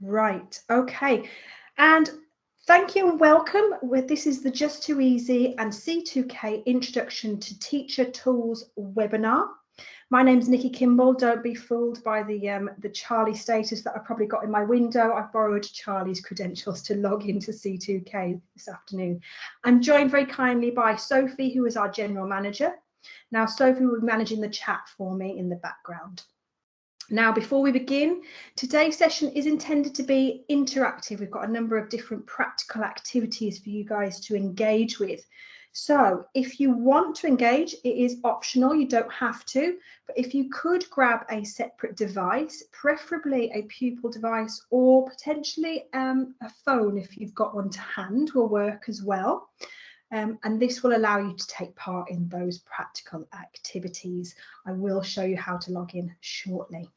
Right, okay. And thank you and welcome. This is the Just2easy and C2K Introduction to Teacher Tools webinar. My name's Nikki Kimball. Don't be fooled by the Charlie status that I probably got in my window. I've borrowed Charlie's credentials to log into C2K this afternoon. I'm joined very kindly by Sophie, who is our General Manager. Now, Sophie will be managing the chat for me in the background. Now, before we begin, today's session is intended to be interactive. We've got a number of different practical activities for you guys to engage with. So if you want to engage, it is optional, you don't have to, but if you could grab a separate device, preferably a pupil device or potentially a phone if you've got one to hand will work as well. And this will allow you to take part in those practical activities. I will show you how to log in shortly.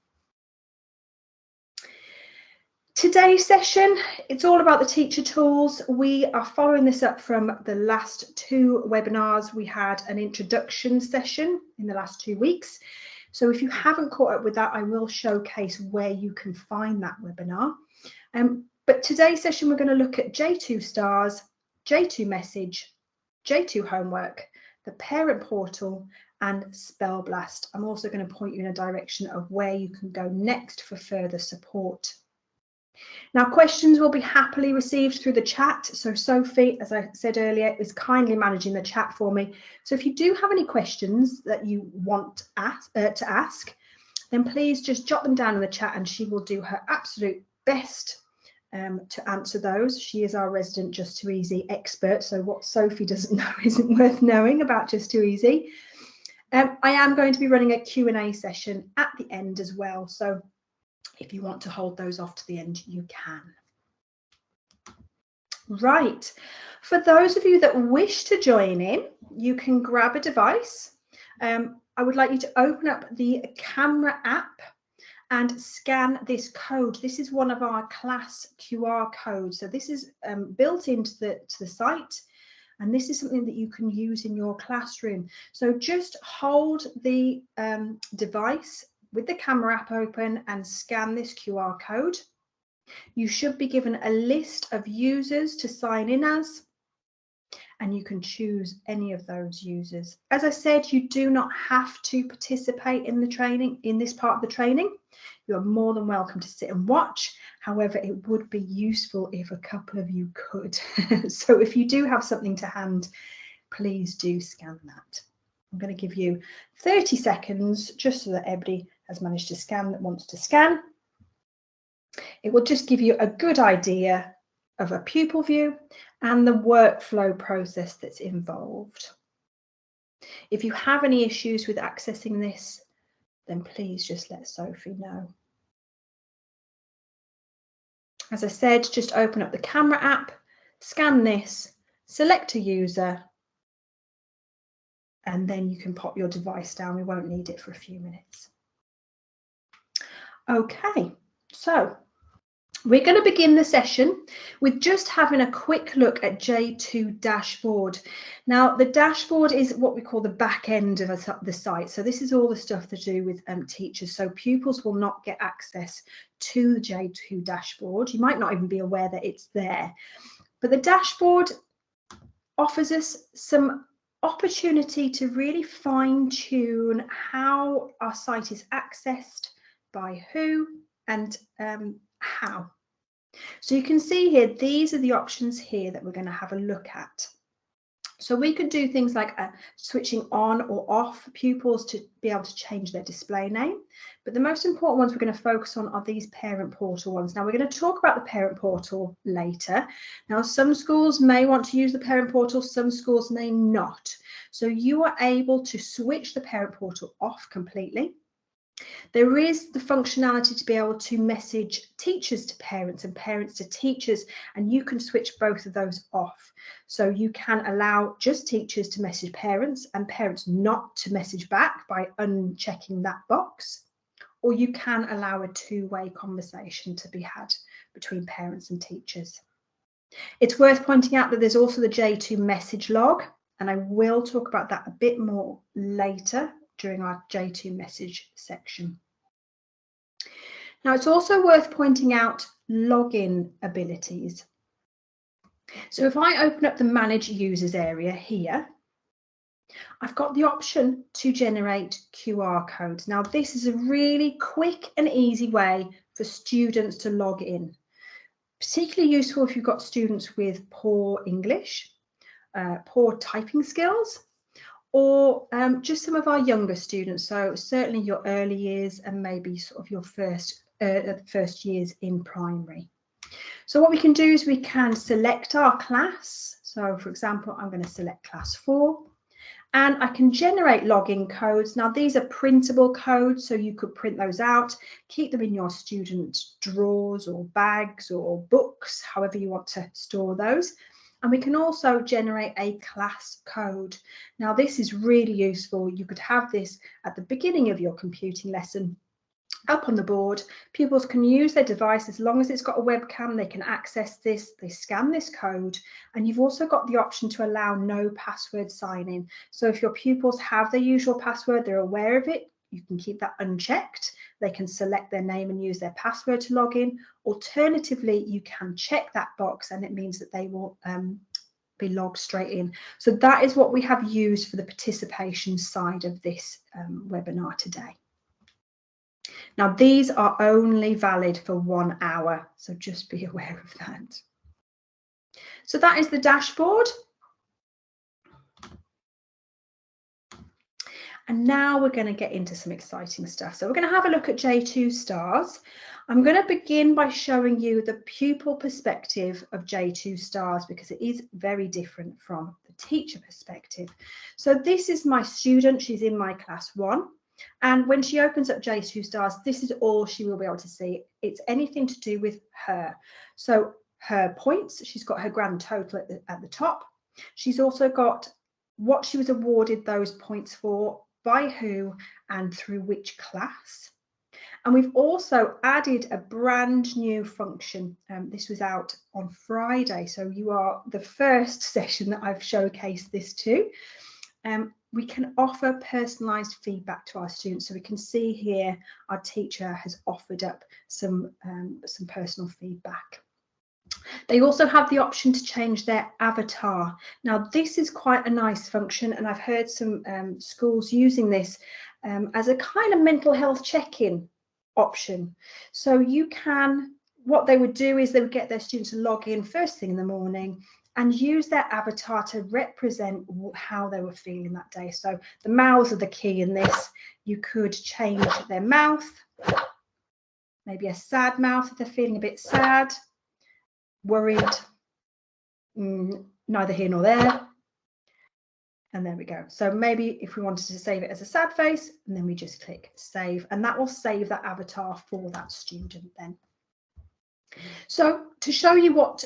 Today's session, it's all about the teacher tools. We are following this up from the last two webinars. We had an introduction session in the last 2 weeks. So if you haven't caught up with that, I will showcase where you can find that webinar. But today's session, we're going to look at J2 Stars, J2 Message, J2 Homework, the Parent Portal, and Spell Blast. I'm also going to point you in a direction of where you can go next for further support. Now, questions will be happily received through the chat. So Sophie, as I said earlier, is kindly managing the chat for me. So if you do have any questions that you want to ask, then please just jot them down in the chat and she will do her absolute best to answer those. She is our resident Just2easy expert, so what Sophie doesn't know isn't worth knowing about Just2easy. I am going to be running a Q&A session at the end as well, so if you want to hold those off to the end, you can. Right, for those of you that wish to join in, you can grab a device. I would like you to open up the camera app and scan this code. This is one of our class QR codes. So this is built into the site, and this is something that you can use in your classroom. So just hold the device with the camera app open and scan this QR code. You should be given a list of users to sign in as, and you can choose any of those users. As I said, you do not have to participate in the training, in this part of the training. You are more than welcome to sit and watch. However, it would be useful if a couple of you could. So if you do have something to hand, please do scan that. I'm going to give you 30 seconds just so that everybody has managed to scan that wants to scan. It will just give you a good idea of a pupil view and the workflow process that's involved. If you have any issues with accessing this, then please just let Sophie know. As I said, just open up the camera app, scan this, select a user, and then you can pop your device down. We won't need it for a few minutes. Okay, so we're going to begin the session with just having a quick look at J2 Dashboard. Now, the dashboard is what we call the back end of the site. So this is all the stuff to do with teachers. So pupils will not get access to the J2 Dashboard. You might not even be aware that it's there. But the dashboard offers us some opportunity to really fine-tune how our site is accessed, by who, and how. So you can see here, these are the options here that we're going to have a look at. So we could do things like switching on or off pupils to be able to change their display name. But the most important ones we're going to focus on are these parent portal ones. Now, we're going to talk about the parent portal later. Now, some schools may want to use the parent portal, some schools may not. So you are able to switch the parent portal off completely. There is the functionality to be able to message teachers to parents and parents to teachers, and you can switch both of those off. So you can allow just teachers to message parents and parents not to message back by unchecking that box, or you can allow a two-way conversation to be had between parents and teachers. It's worth pointing out that there's also the J2 message log, and I will talk about that a bit more later during our J2 message section. Now, it's also worth pointing out login abilities. So if I open up the Manage Users area here, I've got the option to generate QR codes. Now, this is a really quick and easy way for students to log in. Particularly useful if you've got students with poor English, poor typing skills, or just some of our younger students. So certainly your early years and maybe sort of your first years in primary. So what we can do is we can select our class. So for example, I'm going to select class 4. And I can generate login codes. Now, these are printable codes, so you could print those out, keep them in your student drawers or bags or books, however you want to store those. And we can also generate a class code. Now, this is really useful. You could have this at the beginning of your computing lesson up on the board. Pupils can use their device as long as it's got a webcam. They can access this, they scan this code, and you've also got the option to allow no password sign in. So if your pupils have their usual password, they're aware of it, you can keep that unchecked. They can select their name and use their password to log in. Alternatively, you can check that box and it means that they will be logged straight in. So that is what we have used for the participation side of this webinar today. Now, these are only valid for 1 hour, so just be aware of that. So that is the dashboard. And now we're going to get into some exciting stuff. So we're going to have a look at J2 Stars. I'm going to begin by showing you the pupil perspective of J2 Stars because it is very different from the teacher perspective. So this is my student. She's in my class 1. And when she opens up J2 Stars, this is all she will be able to see. It's anything to do with her. So her points, she's got her grand total at the top. She's also got what she was awarded those points for, by who, and through which class. And we've also added a brand new function. This was out on Friday, so you are the first session that I've showcased this to. We can offer personalised feedback to our students. So we can see here our teacher has offered up some personal feedback. They also have the option to change their avatar. Now, this is quite a nice function, and I've heard some schools using this as a kind of mental health check-in option. So you can, what they would do is they would get their students to log in first thing in the morning and use their avatar to represent how they were feeling that day. So the mouths are the key in this. You could change their mouth, maybe a sad mouth if they're feeling a bit sad, worried, neither here nor there. And there we go. So maybe if we wanted to save it as a sad face, and then we just click save, and that will save that avatar for that student then. So to show you what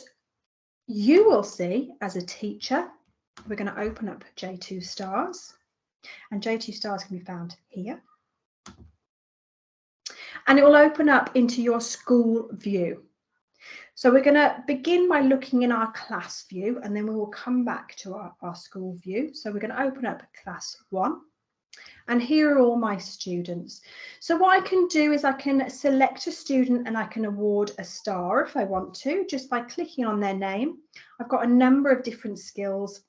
you will see as a teacher, we're going to open up J2 Stars, and J2 Stars can be found here. And it will open up into your school view. So we're going to begin by looking in our class view, and then we will come back to our school view. So we're going to open up class 1. And here are all my students. So what I can do is I can select a student and I can award a star if I want to, just by clicking on their name. I've got a number of different skills,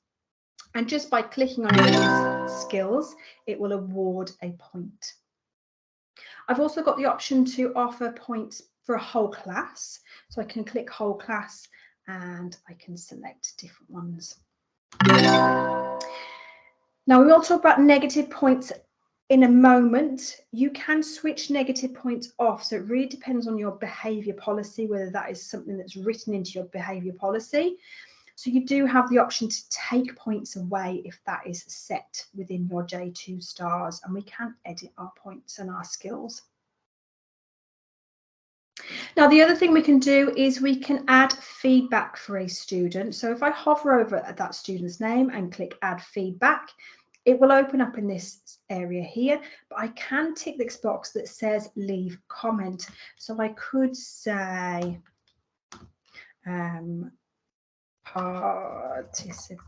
and just by clicking on these skills, it will award a point. I've also got the option to offer points for a whole class. So I can click whole class and I can select different ones. Now, we will talk about negative points in a moment. You can switch negative points off, so it really depends on your behaviour policy, whether that is something that's written into your behaviour policy. So you do have the option to take points away if that is set within your J2 Stars, and we can edit our points and our skills. Now, the other thing we can do is we can add feedback for a student. So if I hover over at that student's name and click add feedback, it will open up in this area here, but I can tick this box that says leave comment. So I could say participated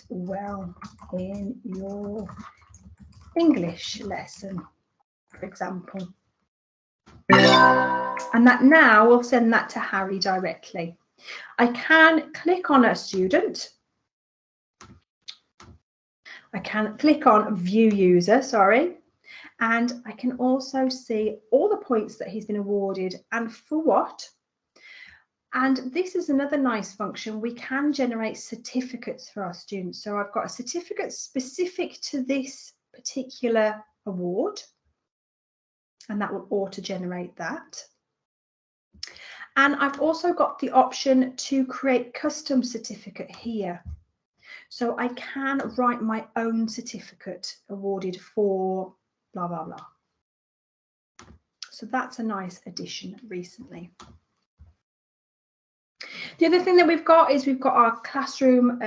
well in your English lesson, for example. And that now will send that to Harry directly. I can click on a student. I can click on view user, sorry. And I can also see all the points that he's been awarded and for what. And this is another nice function. We can generate certificates for our students. So I've got a certificate specific to this particular award, and that will auto-generate that. And I've also got the option to create custom certificate here. So I can write my own certificate awarded for blah, blah, blah. So that's a nice addition recently. The other thing that we've got is we've got our classroom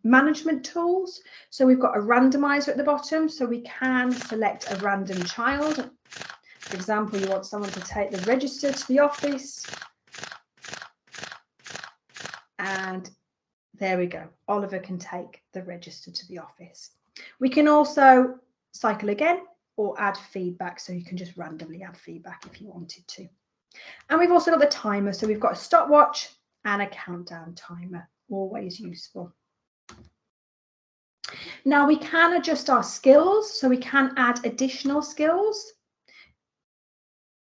management tools. So we've got a randomizer at the bottom, so we can select a random child. For example, you want someone to take the register to the office. And there we go. Oliver can take the register to the office. We can also cycle again or add feedback. So you can just randomly add feedback if you wanted to. And we've also got the timer. So we've got a stopwatch and a countdown timer, always useful. Now we can adjust our skills, so we can add additional skills.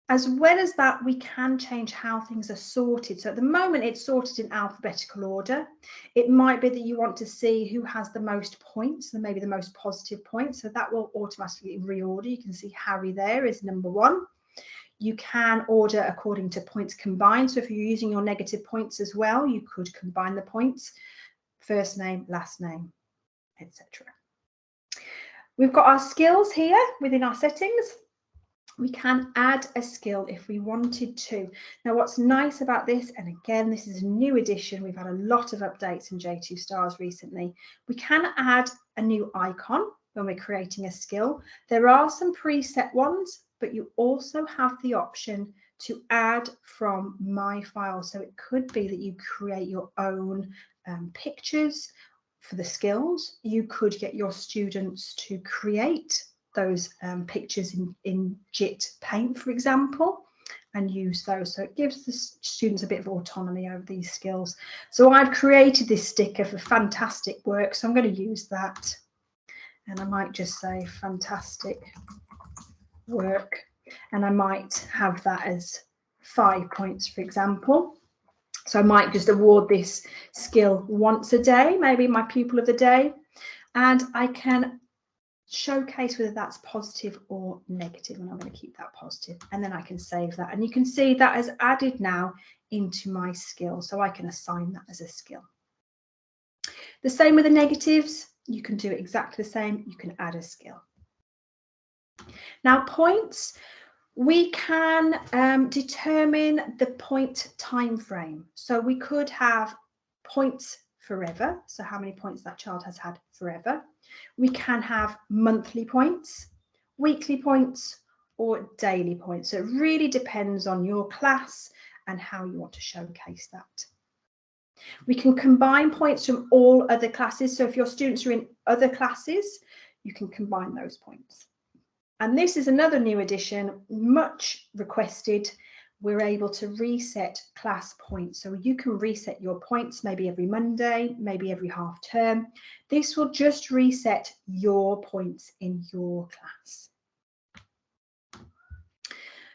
As well as that, we can change how things are sorted. So at the moment, it's sorted in alphabetical order. It might be that you want to see who has the most points, and maybe the most positive points. So that will automatically reorder. You can see Harry there is number 1. You can order according to points combined. So if you're using your negative points as well, you could combine the points, first name, last name, etc. We've got our skills here within our settings. We can add a skill if we wanted to. Now, what's nice about this, and again, this is a new addition, we've had a lot of updates in J2 Stars recently. We can add a new icon when we're creating a skill. There are some preset ones, but you also have the option to add from my file. So it could be that you create your own pictures for the skills. You could get your students to create those pictures in JIT Paint, for example, and use those. So it gives the students a bit of autonomy over these skills. So I've created this sticker for fantastic work, so I'm going to use that. And I might just say fantastic work, and I might have that as 5 points, for example. So I might just award this skill once a day, maybe my pupil of the day, and I can showcase whether that's positive or negative, and I'm going to keep that positive, and then I can save that, and you can see that has added now into my skill, so I can assign that as a skill. The same with the negatives. You can do exactly the same. You can add a skill. Now, points, we can determine the point time frame. So we could have points forever, so how many points that child has had forever. We can have monthly points, weekly points, or daily points. So it really depends on your class and how you want to showcase that. We can combine points from all other classes. So if your students are in other classes, you can combine those points. And this is another new addition, much requested. We're able to reset class points. So you can reset your points maybe every Monday, maybe every half term. This will just reset your points in your class.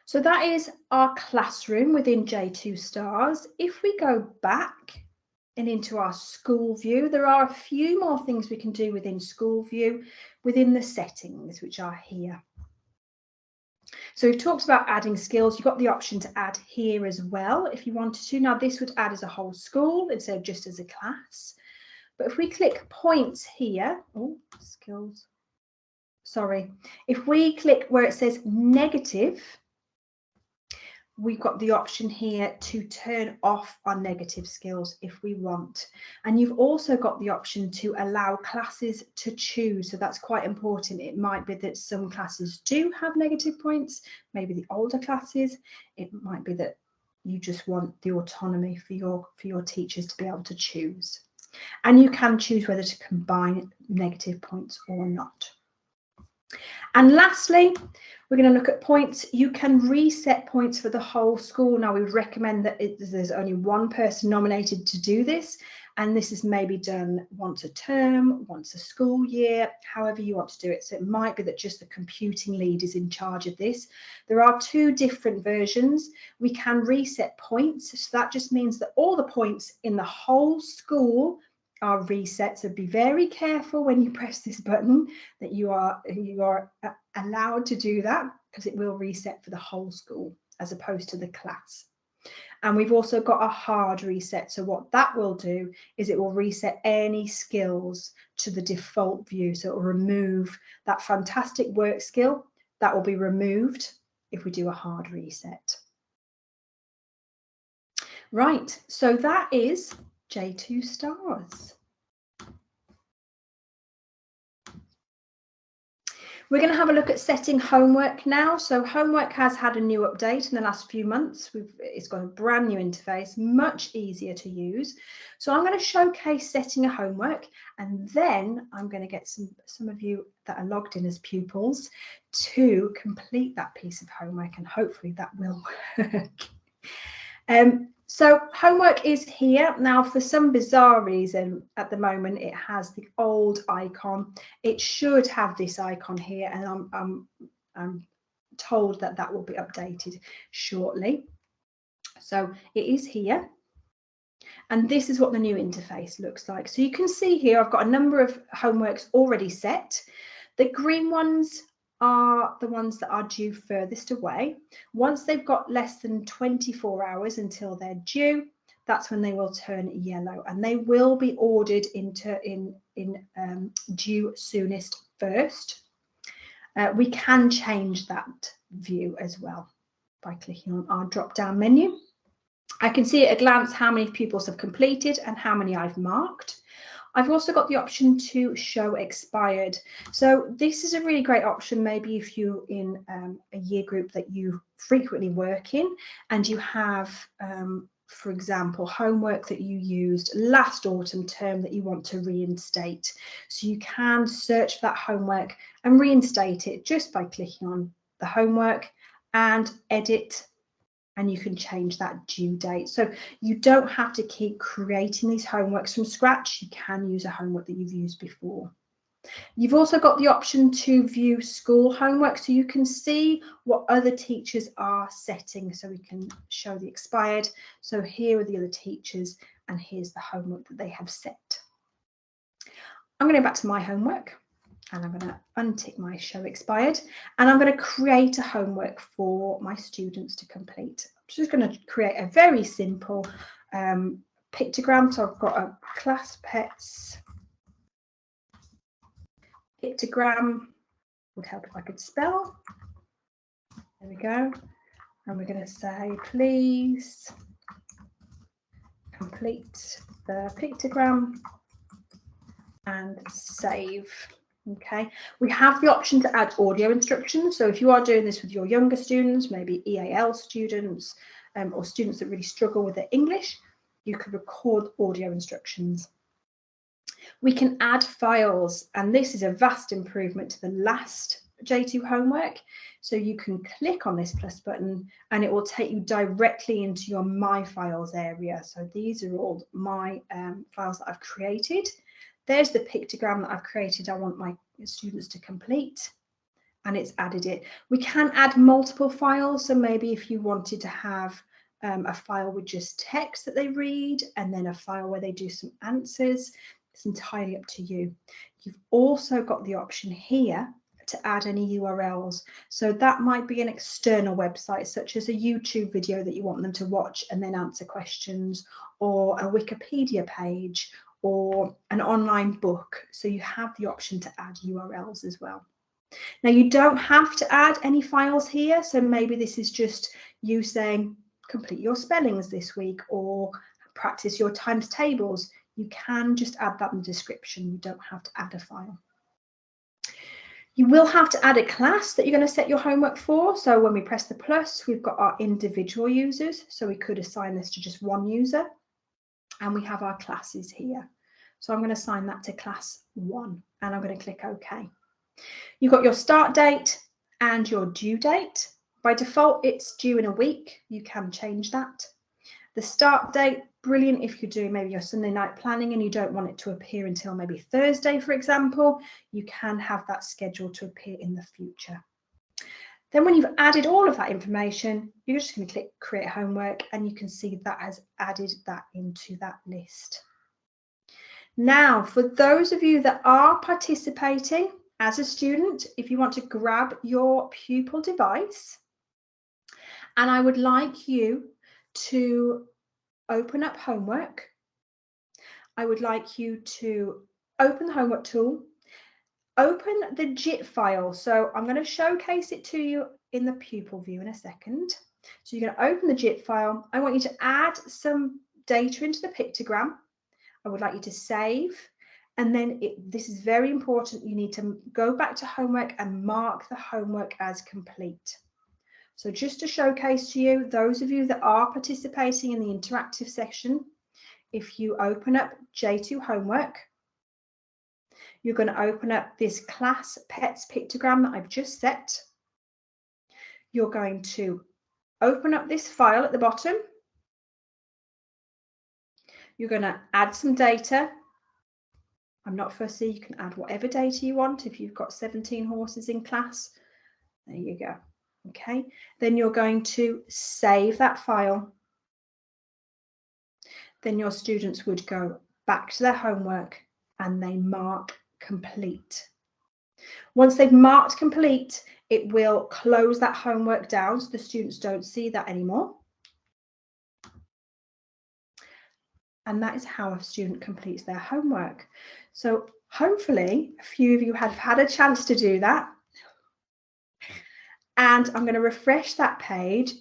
So that is our classroom within J2 Stars. If we go back and into our school view, there are a few more things we can do within school view, within the settings, which are here. So we've talked about adding skills. You've got the option to add here as well if you wanted to. Now this would add as a whole school instead of just as a class. But if we click points here, oh, skills, sorry. If we click where it says negative, we've got the option here to turn off our negative skills if we want. And you've also got the option to allow classes to choose. So that's quite important. It might be that some classes do have negative points, maybe the older classes. It might be that you just want the autonomy for your teachers to be able to choose. And you can choose whether to combine negative points or not. And lastly, We're going to look at points. You can reset points for the whole school. Now, we recommend that there's only one person nominated to do this, and this is maybe done once a term, once a school year, however you want to do it. So it might be that just the computing lead is in charge of this. There are 2 different versions. We can reset points, so that just means that all the points in the whole school are reset. So be very careful when you press this button that you are allowed to do that, because it will reset for the whole school as opposed to the class. And we've also got a hard reset. So what that will do is it will reset any skills to the default view. So it will remove that fantastic work skill. That will be removed if we do a hard reset. Right, so that is J2 stars. We're going to have a look at setting homework now. So homework has had a new update in the last few months. It's got a brand new interface, much easier to use. So I'm going to showcase setting a homework, and then I'm going to get some of you that are logged in as pupils to complete that piece of homework, and hopefully that will work. So homework is here. Now, for some bizarre reason, at the moment, it has the old icon. It should have this icon here, and I'm told that that will be updated shortly. So it is here. And this is what the new interface looks like. So you can see here, I've got a number of homeworks already set. The green ones are the ones that are due furthest away. Once they've got less than 24 hours until they're due, that's when they will turn yellow, and they will be ordered in due soonest first. We can change that view as well by clicking on our drop down menu. I can see at a glance how many pupils have completed and how many I've marked. I've also got the option to show expired. So this is a really great option, maybe if you're in a year group that you frequently work in, and you have, for example, homework that you used last autumn term that you want to reinstate. So you can search for that homework and reinstate it just by clicking on the homework and edit, and you can change that due date. So you don't have to keep creating these homeworks from scratch. You can use a homework that you've used before. You've also got the option to view school homework, so you can see what other teachers are setting. So we can show the expired. So here are the other teachers, and here's the homework that they have set. I'm going to go back to my homework, and I'm going to untick my show expired, and I'm going to create a homework for my students to complete. I'm just going to create a very simple pictogram. So I've got a class pets pictogram. Would help if I could spell. There we go. And we're going to say, please complete the pictogram and save. Okay, we have the option to add audio instructions. So if you are doing this with your younger students, maybe EAL students, or students that really struggle with their English, you can record audio instructions. We can add files, and this is a vast improvement to the last J2 homework. So you can click on this plus button and it will take you directly into your My Files area. So these are all my files that I've created. There's the pictogram that I've created. I want my students to complete, and it's added it. We can add multiple files. So maybe if you wanted to have a file with just text that they read, and then a file where they do some answers, it's entirely up to you. You've also got the option here to add any URLs. So that might be an external website, such as a YouTube video that you want them to watch and then answer questions, or a Wikipedia page, or an online book. So you have the option to add URLs as well. Now, you don't have to add any files here. So maybe this is just you saying, complete your spellings this week, or practice your times tables. You can just add that in the description. You don't have to add a file. You will have to add a class that you're going to set your homework for. So when we press the plus, we've got our individual users. So we could assign this to just one user. And we have our classes here. So I'm going to assign that to class 1, and I'm going to click OK. You've got your start date and your due date. By default, it's due in a week. You can change that. The start date, brilliant if you're doing maybe your Sunday night planning and you don't want it to appear until maybe Thursday, for example. You can have that scheduled to appear in the future. Then when you've added all of that information, you're just going to click create homework and you can see that has added that into that list. Now, for those of you that are participating as a student, if you want to grab your pupil device, and I would like you to open up homework. I would like you to open the homework tool, open the JIT file. So I'm going to showcase it to you in the pupil view in a second. So you're going to open the JIT file. I want you to add some data into the pictogram. I would like you to save. And then this is very important. You need to go back to homework and mark the homework as complete. So just to showcase to you, those of you that are participating in the interactive section, if you open up J2 homework, you're going to open up this class pets pictogram that I've just set. You're going to open up this file at the bottom. You're going to add some data. I'm not fussy, you can add whatever data you want. If you've got 17 horses in class, there you go. Okay, then you're going to save that file. Then your students would go back to their homework and they mark complete. Once they've marked complete, it will close that homework down so the students don't see that anymore. And that is how a student completes their homework. So hopefully a few of you have had a chance to do that. And I'm going to refresh that page.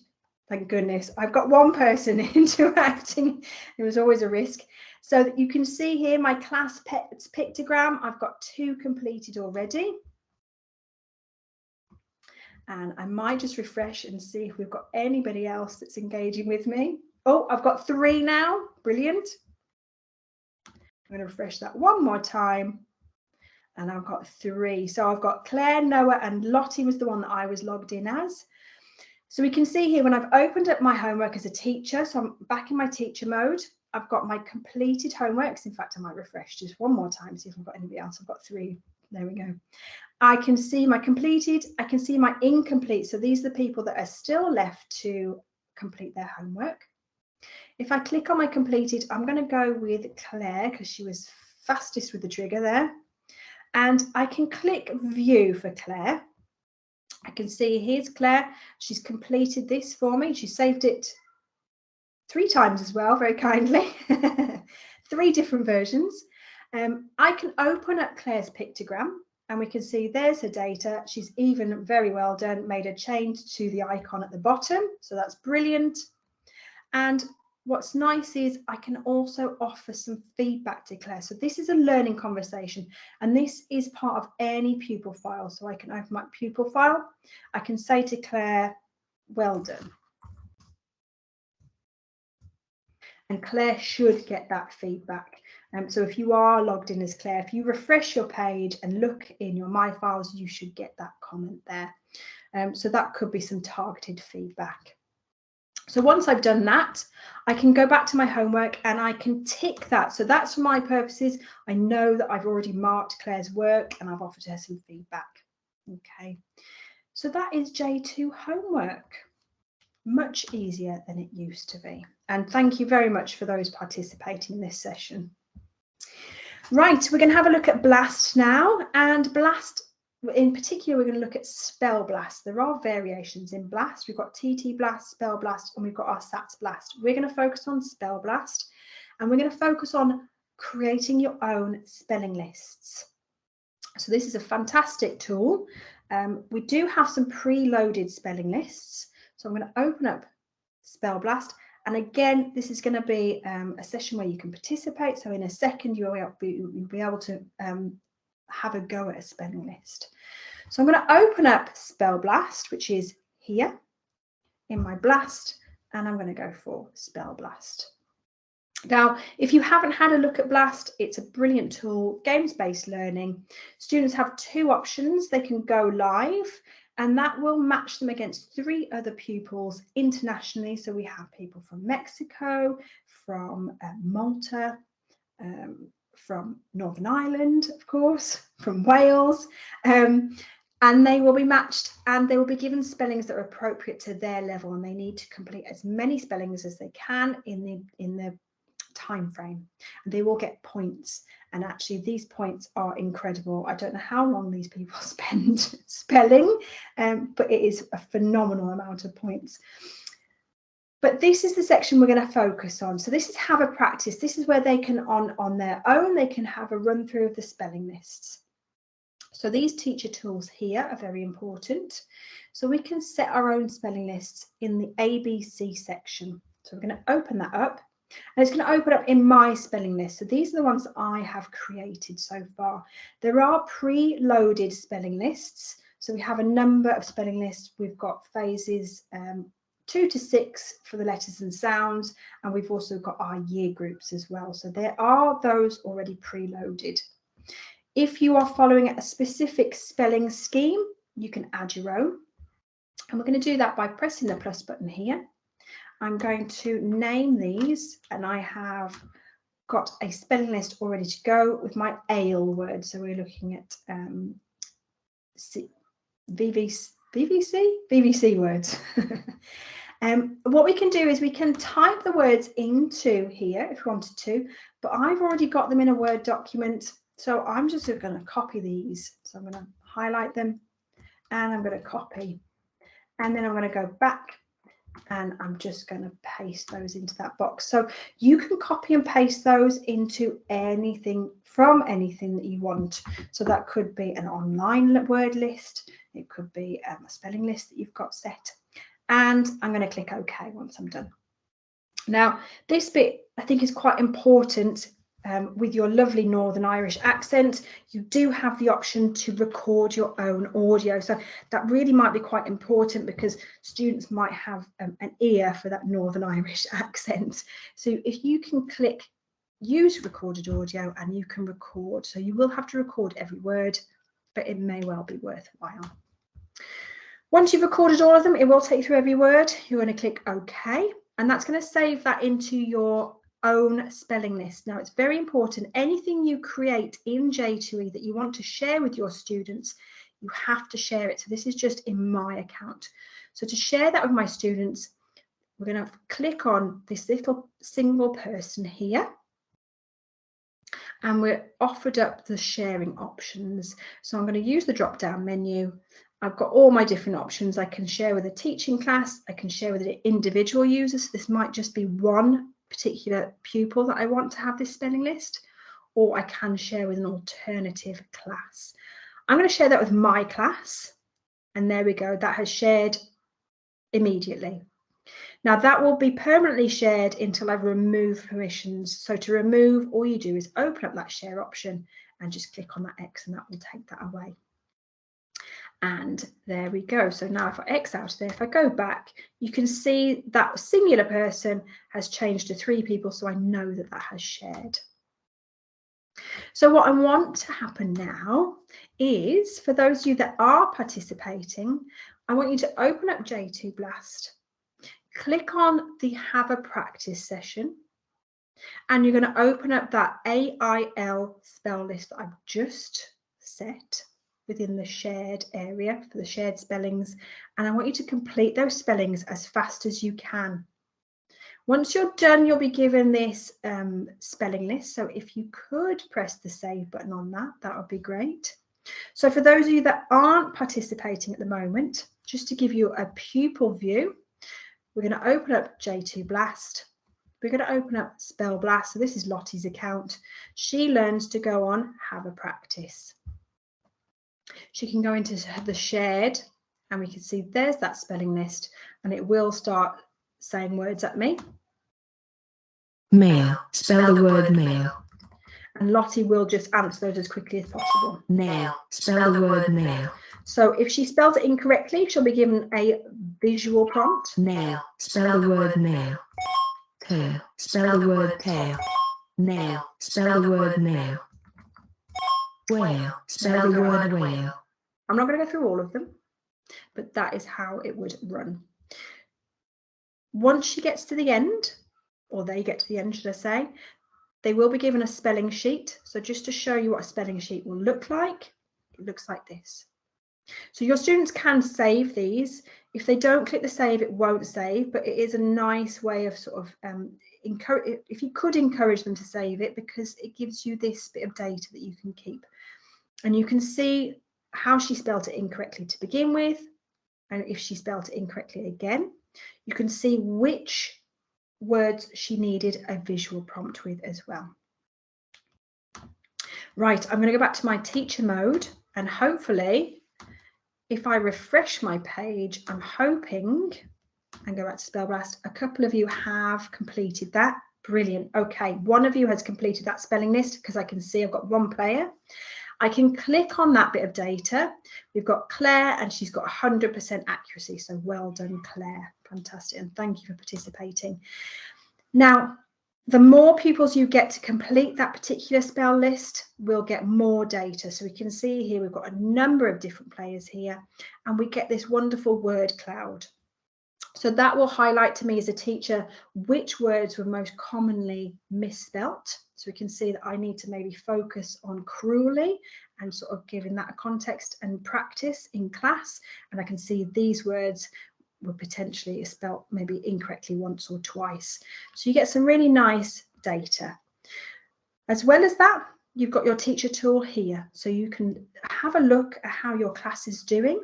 Thank goodness. I've got one person interacting. It was always a risk. So that you can see here my class pets pictogram. I've got 2 completed already. And I might just refresh and see if we've got anybody else that's engaging with me. Oh, I've got 3 now. Brilliant. I'm going to refresh that one more time. And I've got 3. So I've got Claire, Noah, and Lottie was the one that I was logged in as. So we can see here when I've opened up my homework as a teacher, so I'm back in my teacher mode. I've got my completed homeworks. In fact, I might refresh just one more time, see if I've got anybody else. I've got 3. There we go. I can see my completed. I can see my incomplete. So these are the people that are still left to complete their homework. If I click on my completed, I'm going to go with Claire because she was fastest with the trigger there. And I can click view for Claire. I can see here's Claire. She's completed this for me. She saved it 3 times as well, very kindly. 3 different versions. I can open up Claire's pictogram and we can see there's her data. She's even, very well done, made a change to the icon at the bottom. So that's brilliant. And what's nice is I can also offer some feedback to Claire. So this is a learning conversation and this is part of any pupil file. So I can open my pupil file. I can say to Claire, well done. And Claire should get that feedback. So if you are logged in as Claire, if you refresh your page and look in your My Files, you should get that comment there. So that could be some targeted feedback. So once I've done that, I can go back to my homework and I can tick that. So that's for my purposes. I know that I've already marked Claire's work and I've offered her some feedback. Okay, so that is J2 homework. Much easier than it used to be. And thank you very much for those participating in this session. Right, we're going to have a look at BLAST now. And BLAST, in particular, we're going to look at spell BLAST. There are variations in BLAST. We've got TT BLAST, spell BLAST, and we've got our SATS BLAST. We're going to focus on spell BLAST, and we're going to focus on creating your own spelling lists. So this is a fantastic tool. We do have some preloaded spelling lists. So I'm going to open up spell BLAST. And again, this is going to be a session where you can participate. So in a second, you'll be able to have a go at a spelling list. So I'm going to open up spell BLAST, which is here in my BLAST, and I'm going to go for spell BLAST. Now, if you haven't had a look at BLAST, it's a brilliant tool, games-based learning. Students have 2 options. They can go live and that will match them against 3 other pupils internationally. So we have people from Mexico, from Malta, from Northern Ireland, of course, from Wales, and they will be matched and they will be given spellings that are appropriate to their level, and they need to complete as many spellings as they can in the time frame, and they will get points. And actually these points are incredible. I don't know how long these people spend spelling, but it is a phenomenal amount of points. But this is the section we're going to focus on. So this is have a practice. This is where they can on their own, they can have a run through of the spelling lists. So these teacher tools here are very important. So we can set our own spelling lists in the ABC section. So we're going to open that up, and it's going to open up in my spelling list. So these are the ones that I have created so far. There are pre-loaded spelling lists. So we have a number of spelling lists. We've got phases 2 to 6 for the letters and sounds, and we've also got our year groups as well. So there are those already pre-loaded. If you are following a specific spelling scheme, you can add your own. And we're going to do that by pressing the plus button here. I'm going to name these, and I have got a spelling list all ready to go with my ale word. So we're looking at VVC words. What we can do is we can type the words into here if we wanted to, but I've already got them in a Word document. So I'm just going to copy these. So I'm going to highlight them and I'm going to copy. And then I'm going to go back and I'm just going to paste those into that box. So you can copy and paste those into anything, from anything that you want. So that could be an online word list. It could be a spelling list that you've got set. And I'm going to click OK once I'm done. Now, this bit I think is quite important. With your lovely Northern Irish accent, you do have the option to record your own audio. So that really might be quite important because students might have an ear for that Northern Irish accent. So if you can click use recorded audio, and you can record. So you will have to record every word, but it may well be worthwhile. Once you've recorded all of them, it will take you through every word. You're going to click OK, and that's going to save that into your own spelling list. Now, it's very important. Anything you create in J2E that you want to share with your students, you have to share it. So this is just in my account. So to share that with my students, we're going to click on this little single person here, and we're offered up the sharing options. So I'm going to use the drop down menu. I've got all my different options. I can share with a teaching class. I can share with an individual user. So this might just be one particular pupil that I want to have this spelling list, or I can share with an alternative class. I'm going to share that with my class, and there we go. That has shared immediately. Now that will be permanently shared until I've removed permissions. So to remove, all you do is open up that share option and just click on that X, and that will take that away. And there we go. So now if I X out of there, if I go back, you can see that singular person has changed to 3 people. So I know that that has shared. So what I want to happen now is, for those of you that are participating, I want you to open up J2 Blast, click on the Have a Practice session, and you're going to open up that AIL spell list that I've just set within the shared area for the shared spellings, and I want you to complete those spellings as fast as you can. Once you're done, you'll be given this spelling list. So if you could press the save button on that, that would be great. So for those of you that aren't participating at the moment, just to give you a pupil view, we're going to open up J2 Blast. We're going to open up Spell Blast. So this is Lottie's account. She learns to go on Have a Practice. She can go into the shared, and we can see there's that spelling list, and it will start saying words at me. Male. Spell the word male. And Lottie will just answer those as quickly as possible. Nail. Spell the word nail. So if she spells it incorrectly, she'll be given a visual prompt. Nail. Spell the word nail. Tail. Spell the word tail. Nail. Spell the word nail. Whale. Spell the word whale. I'm not going to go through all of them, but that is how it would run. Once she gets to the end, or they get to the end, should I say, they will be given a spelling sheet. So just to show you what a spelling sheet will look like, it looks like this. So your students can save these. If they don't click the save, it won't save, but it is a nice way of sort of encourage, if you could encourage them to save it, because it gives you this bit of data that you can keep. And you can see how she spelled it incorrectly to begin with, and if she spelled it incorrectly again. You can see which words she needed a visual prompt with as well. Right, I'm going to go back to my teacher mode, and hopefully if I refresh my page, I'm hoping, and go back to Spell Blast, a couple of you have completed that. Brilliant. Okay, one of you has completed that spelling list, because I can see I've got one player. I can click on that bit of data. We've got Claire, and she's got 100% accuracy. So well done, Claire. Fantastic. And thank you for participating. Now, the more pupils you get to complete that particular spell list, we'll get more data. So we can see here, we've got a number of different players here, and we get this wonderful word cloud. So that will highlight to me as a teacher which words were most commonly misspelt. So we can see that I need to maybe focus on cruelly and sort of giving that a context and practice in class. And I can see these words were potentially spelt maybe incorrectly once or twice. So you get some really nice data. As well as that, you've got your teacher tool here. So you can have a look at how your class is doing.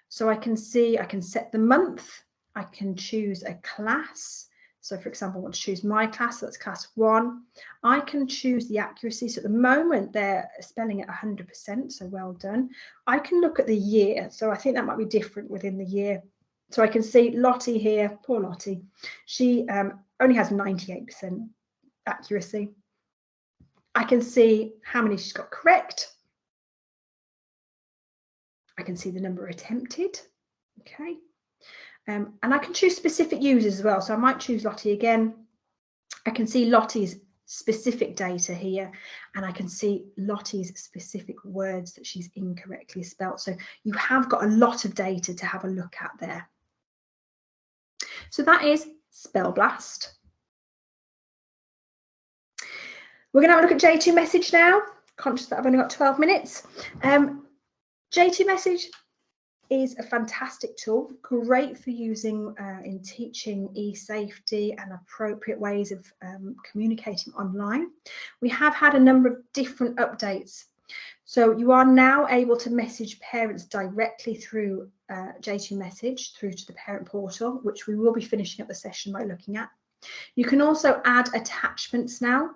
So I can see, I can set the month, I can choose a class. So for example, I want to choose my class, so that's class 1. I can choose the accuracy. So at the moment they're spelling at 100%, so well done. I can look at the year. So I think that might be different within the year. So I can see Lottie here, poor Lottie, she only has 98% accuracy. I can see how many she's got correct. I can see the number attempted, okay. And I can choose specific users as well. So I might choose Lottie again. I can see Lottie's specific data here, and I can see Lottie's specific words that she's incorrectly spelt. So you have got a lot of data to have a look at there. So that is Spell Blast. We're going to have a look at J2 Message now. Conscious that I've only got 12 minutes. J2 Message is a fantastic tool, great for using in teaching e-safety and appropriate ways of communicating online. We have had a number of different updates. So you are now able to message parents directly through J2 Message through to the parent portal, which we will be finishing up the session by looking at. You can also add attachments now,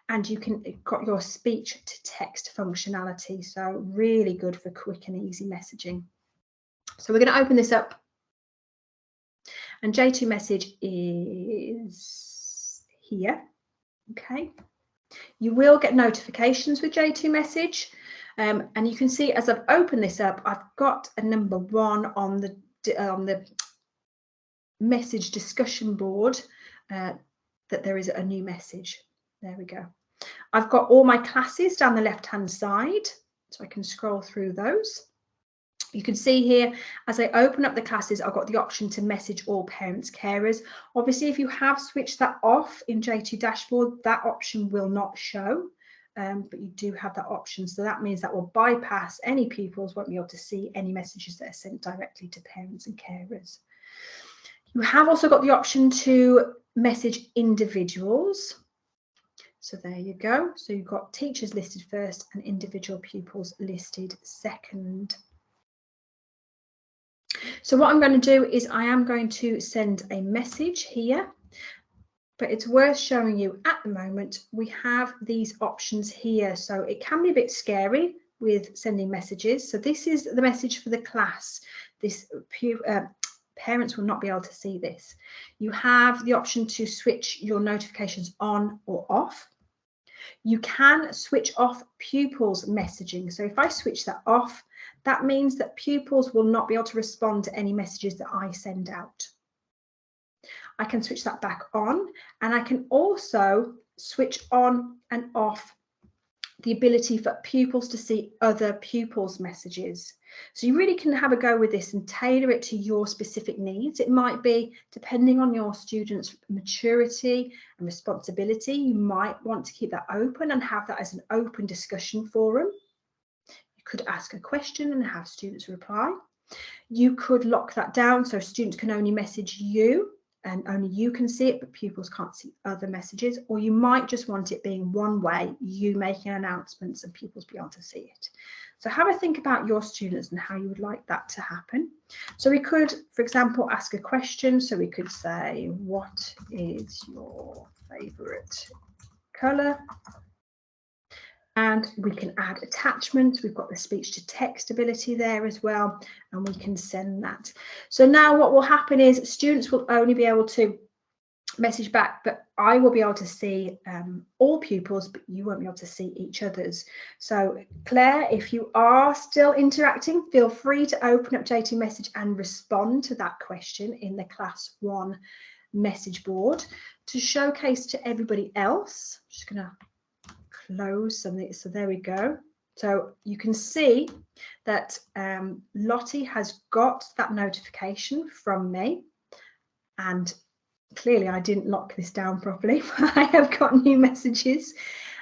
and you can got your speech to text functionality. So really good for quick and easy messaging. So we're going to open this up, and J2 Message is here. Okay. You will get notifications with J2 Message, and you can see as I've opened this up, I've got a number 1 on the message discussion board that there is a new message. There we go. I've got all my classes down the left-hand side, so I can scroll through those. You can see here, as I open up the classes, I've got the option to message all parents, carers. Obviously, if you have switched that off in J2 Dashboard, that option will not show, but you do have that option. So that means that will bypass any pupils, won't be able to see any messages that are sent directly to parents and carers. You have also got the option to message individuals. So there you go. So you've got teachers listed first and individual pupils listed second. So what I'm going to do is I am going to send a message here, but it's worth showing you at the moment we have these options here. So it can be a bit scary with sending messages. So this is the message for the class. This parents will not be able to see this. You have the option to switch your notifications on or off. You can switch off pupils messaging. So if I switch that off, that means that pupils will not be able to respond to any messages that I send out. I can switch that back on, and I can also switch on and off the ability for pupils to see other pupils' messages. So you really can have a go with this and tailor it to your specific needs. It might be, depending on your students' maturity and responsibility, you might want to keep that open and have that as an open discussion forum. You could ask a question and have students reply. You could lock that down so students can only message you and only you can see it, but pupils can't see other messages. Or you might just want it being one way, you making announcements and pupils be able to see it. So have a think about your students and how you would like that to happen. So we could, for example, ask a question. So we could say, what is your favourite colour? And we can add attachments. We've got the speech to text ability there as well, and we can send that. So now what will happen is students will only be able to message back, but I will be able to see all pupils, but you won't be able to see each other's. So Claire, if you are still interacting, feel free to open up J2Message and respond to that question in the Class 1 message board to showcase to everybody else. I'm just going to close something. So there we go. So you can see that Lottie has got that notification from me, and clearly I didn't lock this down properly. I have got new messages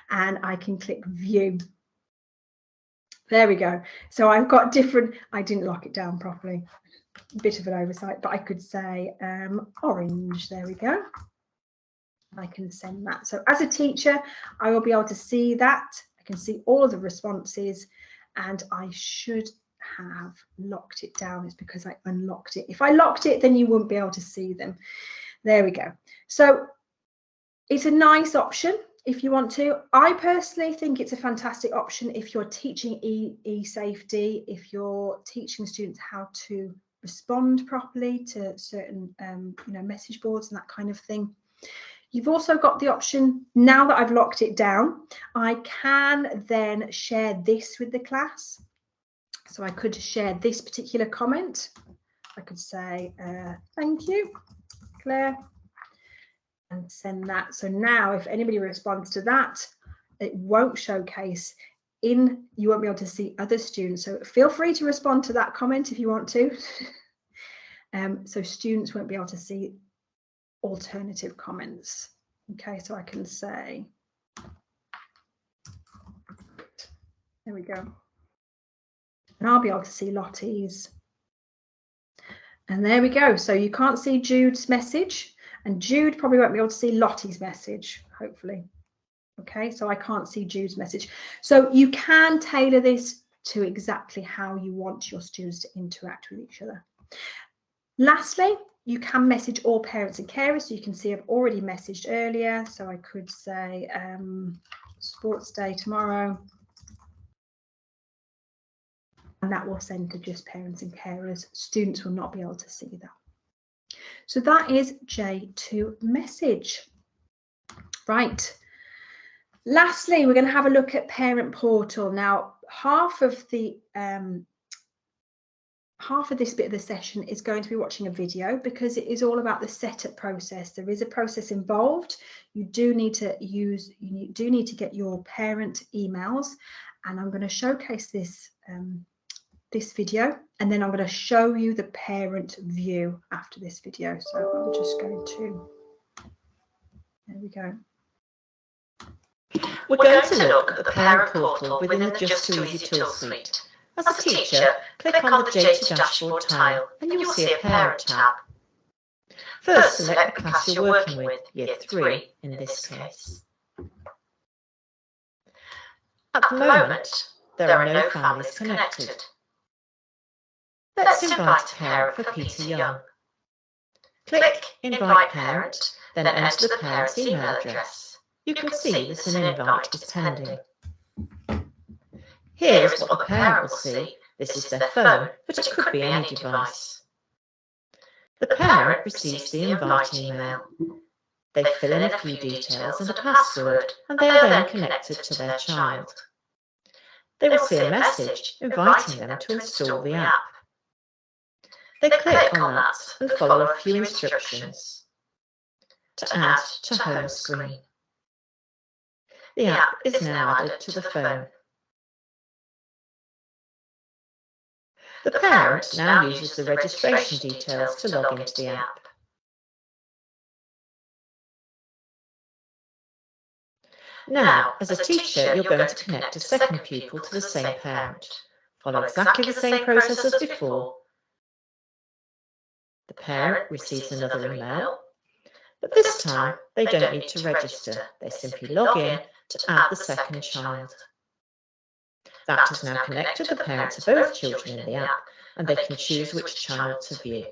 and I can click view. There we go. So I've got different, I didn't lock it down properly, a bit of an oversight, but I could say orange. There we go. I can send that. So as a teacher, I will be able to see that. I can see all of the responses, and I should have locked it down. It's because I unlocked it. If I locked it, then you wouldn't be able to see them. There we go. So it's a nice option if you want to. I personally think it's a fantastic option if you're teaching e-safety, if you're teaching students how to respond properly to certain message boards and that kind of thing. You've also got the option, now that I've locked it down, I can then share this with the class. So I could share this particular comment. I could say, thank you, Claire, and send that. So now if anybody responds to that, it won't showcase you won't be able to see other students. So feel free to respond to that comment if you want to. So students won't be able to see alternative comments. Okay, so I can say, there we go. And I'll be able to see Lottie's. And there we go. So you can't see Jude's message, and Jude probably won't be able to see Lottie's message, hopefully. Okay, so I can't see Jude's message. So you can tailor this to exactly how you want your students to interact with each other. Lastly, you can message all parents and carers. So you can see I've already messaged earlier. So I could say sports day tomorrow. And that will send to just parents and carers. Students will not be able to see that. So that is J2Message. Right. Lastly, we're going to have a look at Parent Portal. Now, half of this bit of the session is going to be watching a video, because it is all about the setup process. There is a process involved. You do need to get your parent emails, and I'm going to showcase this this video, and then I'm going to show you the parent view after this video. So I'm just going to, there we go. We're going to look at the Parent Portal within the Just2easy tool suite. As a teacher, click on the J2 dashboard tile and you will see a Parent tab. First, select the class you're working with, Year 3 in this case. At the moment, there are no families connected. Let's invite a parent for Peter Young. Click Invite Parent, then enter the parent's email address. You can see that an invite is pending. Here is what the parent will see. This is their phone, but it could be any device. The parent receives the invite email. They fill in a few details and a password, and they are then connected to their child. They will see a message inviting them to install the app. They click on that and follow a few instructions to add to home screen. The app is now added to the phone. The parent now uses the registration details to log into the app. Now, as a teacher, you're going to connect a second pupil to the same parent. Follow exactly the same process as before. The parent receives another email, but this time they don't need to register. They simply log in to add the second child. That has now connected the parents of both children in the app, and they can choose which child to view.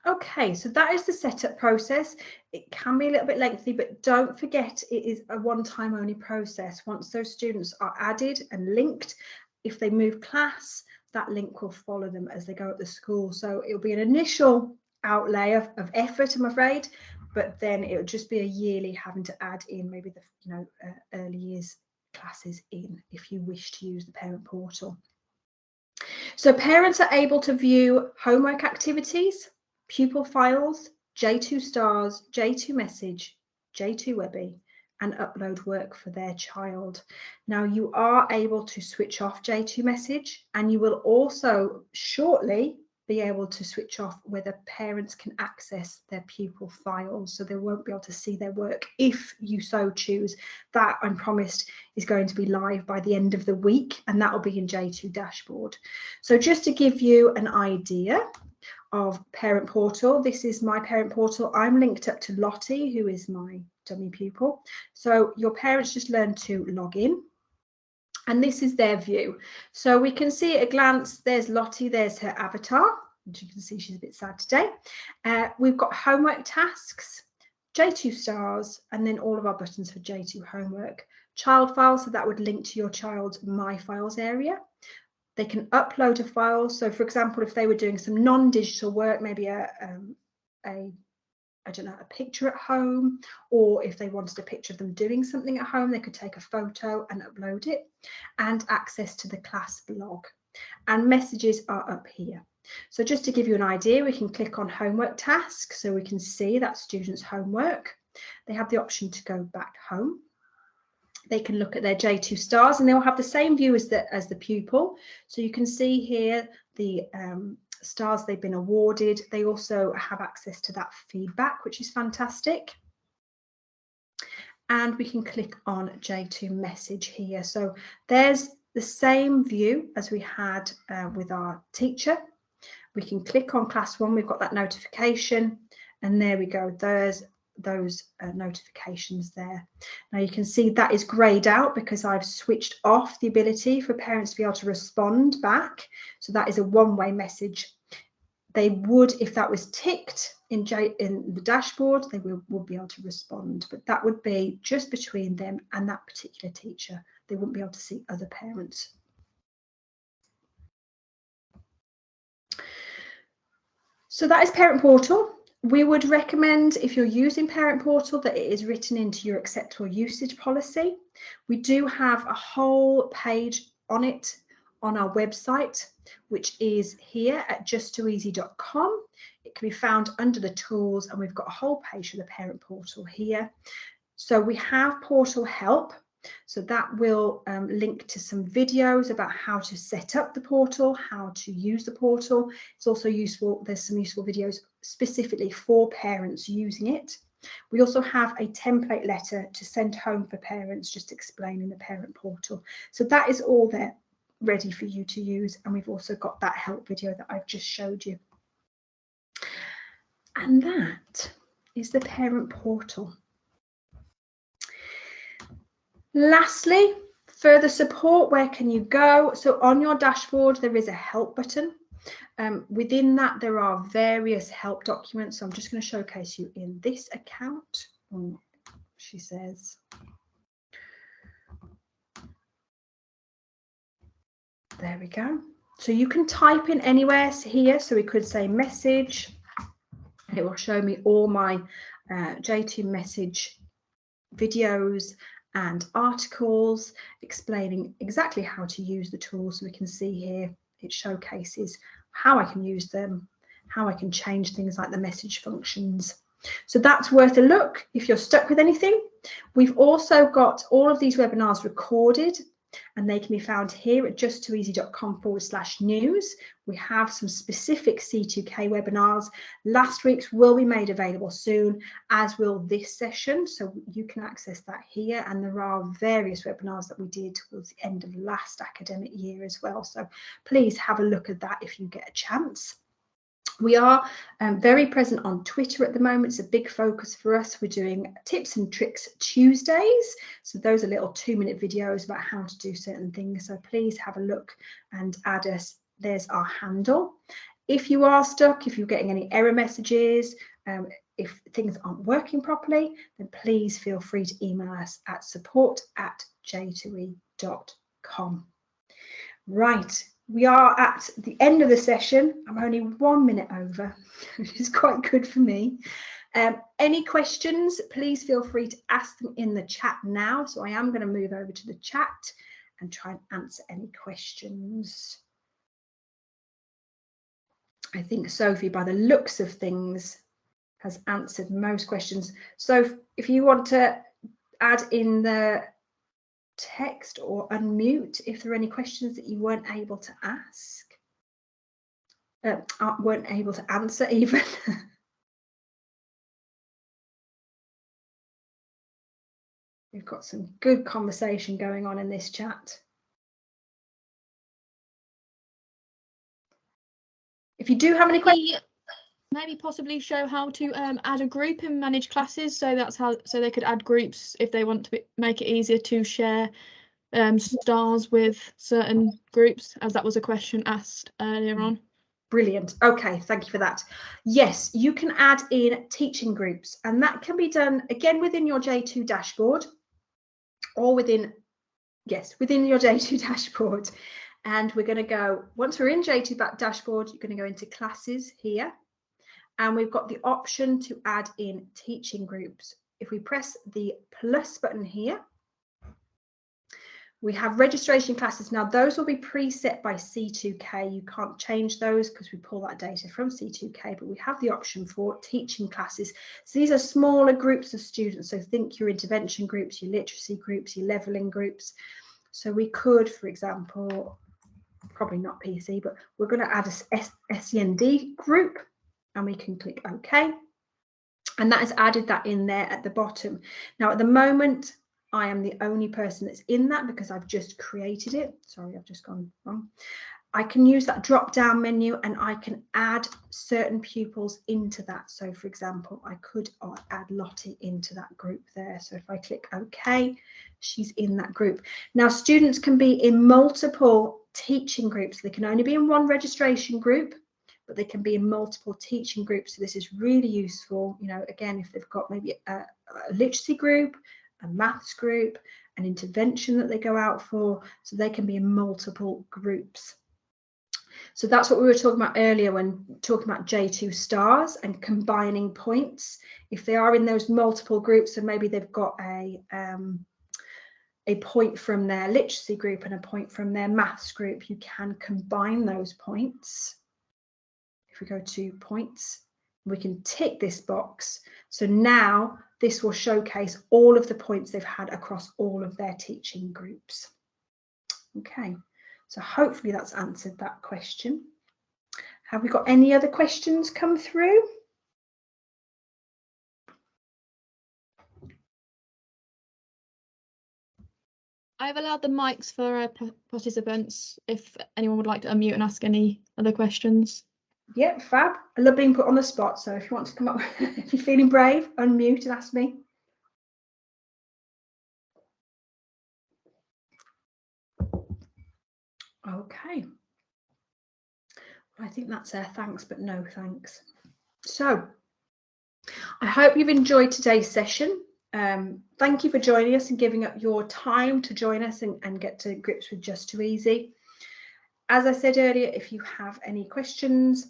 Okay, so that is the setup process. It can be a little bit lengthy, but don't forget it is a one-time only process. Once those students are added and linked, if they move class, that link will follow them as they go up the school. So it'll be an initial outlay of effort, I'm afraid, but then it'll just be a yearly having to add in maybe the early years classes in if you wish to use the parent portal. So parents are able to view homework activities, pupil files, J2 Stars, J2 Message, J2 Webby, and upload work for their child. Now you are able to switch off J2 Message, and you will also shortly be able to switch off whether parents can access their pupil files, so they won't be able to see their work if you so choose. That, I'm promised, is going to be live by the end of the week, and that will be in J2 Dashboard. So just to give you an idea of parent portal, this is my parent portal. I'm linked up to Lottie, who is my dummy pupil. So your parents just learn to log in, and this is their view. So we can see at a glance, there's Lottie, there's her avatar. As you can see, she's a bit sad today. We've got homework tasks, J2 Stars, and then all of our buttons for J2 homework. Child files, so that would link to your child's My Files area. They can upload a file. So for example, if they were doing some non-digital work, maybe a picture at home, or if they wanted a picture of them doing something at home, they could take a photo and upload it, and access to the class blog. And messages are up here. So just to give you an idea, we can click on homework tasks, so we can see that student's homework. They have the option to go back home. They can look at their J2 Stars, and they'll have the same view as the pupil. So you can see here the stars they've been awarded. They also have access to that feedback, which is fantastic. And we can click on J2 Message here. So there's the same view as we had with our teacher. We can click on class 1, we've got that notification, and there we go, there's those notifications there. Now you can see that is greyed out because I've switched off the ability for parents to be able to respond back. So that is a one-way message. They would, if that was ticked in the dashboard, they would be able to respond, but that would be just between them and that particular teacher. They wouldn't be able to see other parents. So that is Parent Portal. We would recommend, if you're using Parent Portal, that it is written into your acceptable usage policy. We do have a whole page on it on our website, which is here at just2easy.com. It can be found under the tools, and we've got a whole page for the Parent Portal here. So we have Portal Help. So that will link to some videos about how to set up the portal, how to use the portal. It's also useful, there's some useful videos specifically for parents using it. We also have a template letter to send home for parents, just explaining the parent portal. So that is all there ready for you to use. And we've also got that help video that I've just showed you. And that is the parent portal. Lastly, further support, where can you go? So on your dashboard, there is a help button. Within that, there are various help documents. So I'm just going to showcase you in this account. She says, there we go. So you can type in anywhere here. So we could say message. It will show me all my J2 message videos and articles explaining exactly how to use the tools. So we can see here it showcases how I can use them, how I can change things like the message functions. So that's worth a look. If you're stuck with anything, We've also got all of these webinars recorded, and they can be found here at just2easy.com/news. We have some specific C2K webinars. Last week's will be made available soon, as will this session, so you can access that here. And there are various webinars that we did towards the end of last academic year as well, so please have a look at that if you get a chance. We are very present on Twitter at the moment. It's a big focus for us. We're doing tips and tricks Tuesdays. So those are little 2-minute videos about how to do certain things. So please have a look and add us. There's our handle. If you are stuck, if you're getting any error messages, if things aren't working properly, then please feel free to email us at support@j2e.com. Right. We are at the end of the session. I'm only 1 minute over, which is quite good for me. Any questions, please feel free to ask them in the chat now. So I am going to move over to the chat and try and answer any questions. I think Sophie, by the looks of things, has answered most questions. So if you want to add in the text or unmute if there are any questions that you weren't able to ask, weren't able to answer even. We've got some good conversation going on in this chat. If you do have any questions, maybe possibly show how to add a group and manage classes. So that's how, so they could add groups if they want to make it easier to share stars with certain groups, as that was a question asked earlier on. Brilliant. Okay, thank you for that. Yes, you can add in teaching groups, and that can be done again within your J2 dashboard, or within your J2 dashboard. And we're going to go, once we're in J2 dashboard, you're going to go into classes here, and we've got the option to add in teaching groups. If we press the plus button here, we have registration classes. Now those will be preset by C2K. You can't change those because we pull that data from C2K, but we have the option for teaching classes. So these are smaller groups of students. So think your intervention groups, your literacy groups, your levelling groups. So we could, for example, probably not PC, but we're going to add a SEND group, and we can click OK. And that has added that in there at the bottom. Now at the moment, I am the only person that's in that because I've just created it. Sorry, I've just gone wrong. I can use that drop down menu and I can add certain pupils into that. So for example, I could add Lottie into that group there. So if I click OK, she's in that group. Now students can be in multiple teaching groups. They can only be in one registration group, but they can be in multiple teaching groups. So this is really useful, you know, again, if they've got maybe a literacy group, a maths group, an intervention that they go out for, so they can be in multiple groups. So that's what we were talking about earlier when talking about J2 stars and combining points. If they are in those multiple groups, and maybe they've got a point from their literacy group and a point from their maths group, you can combine those points. If we go to points, we can tick this box. So now this will showcase all of the points they've had across all of their teaching groups. Okay, so hopefully that's answered that question. Have we got any other questions come through? I've allowed the mics for participants if anyone would like to unmute and ask any other questions. Yep, fab. I love being put on the spot, so if you want to come up, if you're feeling brave, unmute and ask me. Okay. I think that's a thanks, but no thanks. So I hope you've enjoyed today's session. Thank you for joining us and giving up your time to join us and get to grips with Just2easy. As I said earlier, if you have any questions,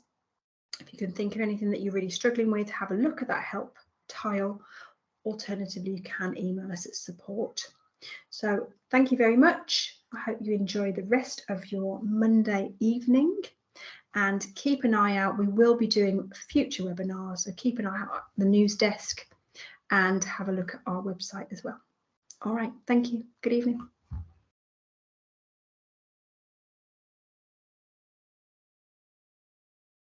if you can think of anything that you're really struggling with, have a look at that help tile. Alternatively, you can email us at support. So thank you very much. I hope you enjoy the rest of your Monday evening, and keep an eye out. We will be doing future webinars, so keep an eye out on the news desk, and have a look at our website as well. All right, thank you. Good evening.